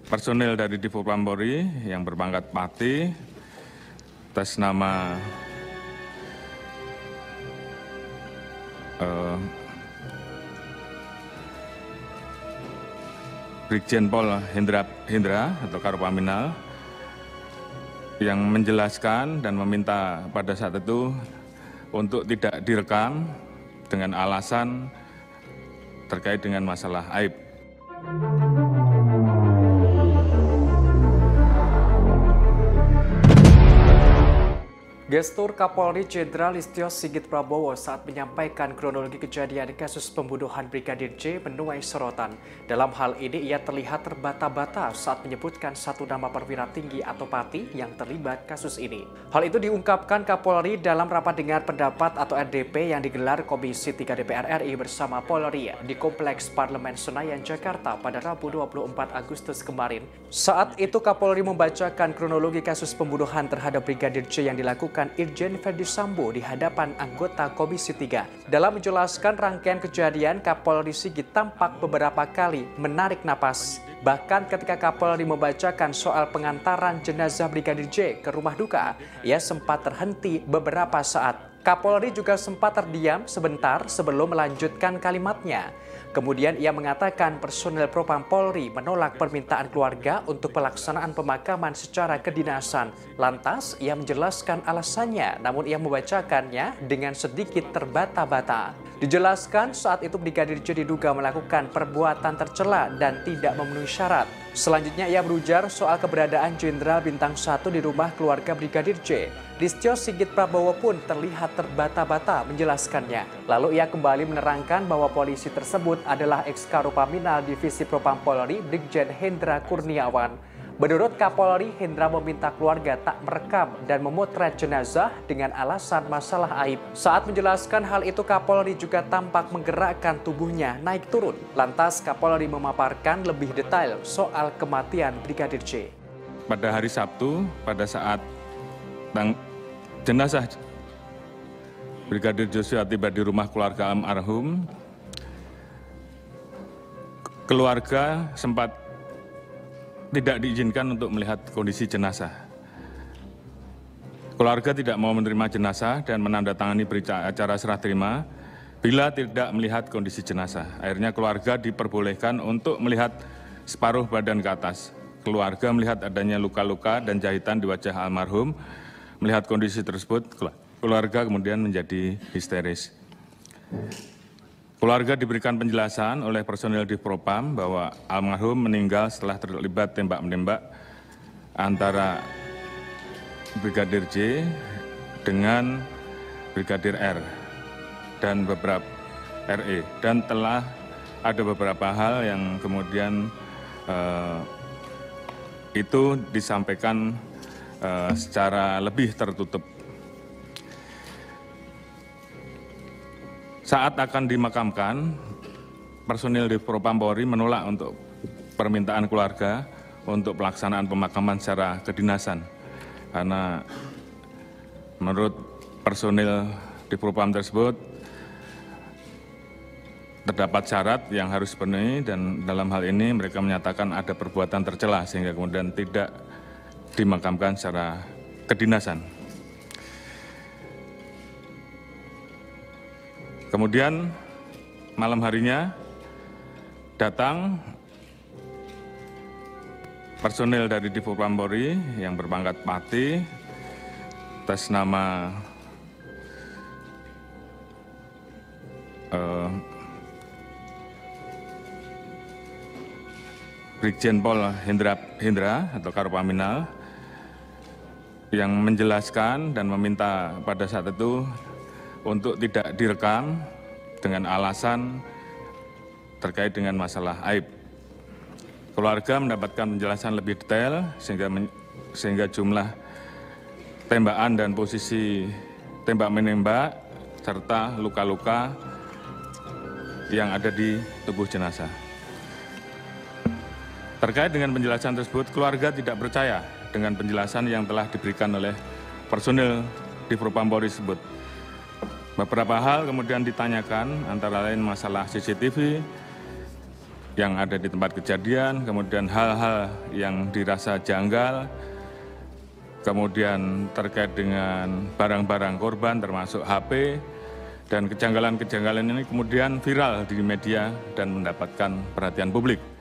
personil dari Divpropam Polri yang berpangkat Pati atas nama Brigjen Pol Hendra atau Karopaminal yang menjelaskan dan meminta pada saat itu untuk tidak direkam dengan alasan terkait dengan masalah aib. Gestur Kapolri Jenderal Listio Sigit Prabowo saat menyampaikan kronologi kejadian kasus pembunuhan Brigadir J menuai sorotan. Dalam hal ini ia terlihat terbata-bata saat menyebutkan satu nama perwira tinggi atau Pati yang terlibat kasus ini. Hal itu diungkapkan Kapolri dalam rapat dengar pendapat atau RDP yang digelar Komisi 3 DPR RI bersama Polri di Kompleks Parlemen Senayan, Jakarta pada Rabu 24 Agustus kemarin. Saat itu Kapolri membacakan kronologi kasus pembunuhan terhadap Brigadir J yang dilakukan Irjen Verdi Sambo di hadapan anggota Komisi 3. Dalam menjelaskan rangkaian kejadian, Kapolri Sigit tampak beberapa kali menarik napas. Bahkan ketika Kapolri membacakan soal pengantaran jenazah Brigadir J ke rumah duka, ia sempat terhenti beberapa saat. Kapolri juga sempat terdiam sebentar sebelum melanjutkan kalimatnya. Kemudian ia mengatakan personel Propam Polri menolak permintaan keluarga untuk pelaksanaan pemakaman secara kedinasan. Lantas ia menjelaskan alasannya, namun ia membacakannya dengan sedikit terbata-bata. Dijelaskan saat itu Brigadir J diduga melakukan perbuatan tercela dan tidak memenuhi syarat. Selanjutnya ia berujar soal keberadaan Jenderal Bintang 1 di rumah keluarga Brigadir J. Listio Sigit Prabowo pun terlihat terbata-bata menjelaskannya. Lalu ia kembali menerangkan bahwa polisi tersebut adalah ex-Karopaminal Divisi Propam Polri Brigjen Hendra Kurniawan. Menurut Kapolri, Hendra meminta keluarga tak merekam dan memotret jenazah dengan alasan masalah aib. Saat menjelaskan hal itu, Kapolri juga tampak menggerakkan tubuhnya naik turun. Lantas Kapolri memaparkan lebih detail soal kematian Brigadir J. Pada hari Sabtu, pada saat jenazah Brigadir Joshua tiba di rumah keluarga almarhum, keluarga sempat tidak diizinkan untuk melihat kondisi jenazah. Keluarga tidak mau menerima jenazah dan menandatangani berita acara serah terima bila tidak melihat kondisi jenazah. Akhirnya keluarga diperbolehkan untuk melihat separuh badan ke atas. Keluarga melihat adanya luka-luka dan jahitan di wajah almarhum. Melihat kondisi tersebut, keluarga kemudian menjadi histeris. Keluarga diberikan penjelasan oleh personil Divpropam bahwa almarhum meninggal setelah terlibat tembak-menembak antara Brigadir J dengan Brigadir R dan beberapa RE, dan telah ada beberapa hal yang kemudian itu disampaikan secara lebih tertutup. Saat akan dimakamkan, personil Divpropam Polri menolak untuk permintaan keluarga untuk pelaksanaan pemakaman secara kedinasan. Karena menurut personil Divpropam tersebut, terdapat syarat yang harus dipenuhi dan dalam hal ini mereka menyatakan ada perbuatan tercela sehingga kemudian tidak dimakamkan secara kedinasan. Kemudian malam harinya datang personil dari Divpropam Polri yang berpangkat Pati atas nama Brigjen Pol Hendra atau Karopaminal yang menjelaskan dan meminta pada saat itu untuk tidak direkam dengan alasan terkait dengan masalah aib. Keluarga mendapatkan penjelasan lebih detail sehingga jumlah tembakan dan posisi tembak menembak serta luka-luka yang ada di tubuh jenazah. Terkait dengan penjelasan tersebut, keluarga tidak percaya dengan penjelasan yang telah diberikan oleh personil Divpropam Polri tersebut. Beberapa hal kemudian ditanyakan, antara lain masalah CCTV, yang ada di tempat kejadian, kemudian hal-hal yang dirasa janggal, kemudian terkait dengan barang-barang korban termasuk HP, dan kejanggalan-kejanggalan ini kemudian viral di media dan mendapatkan perhatian publik.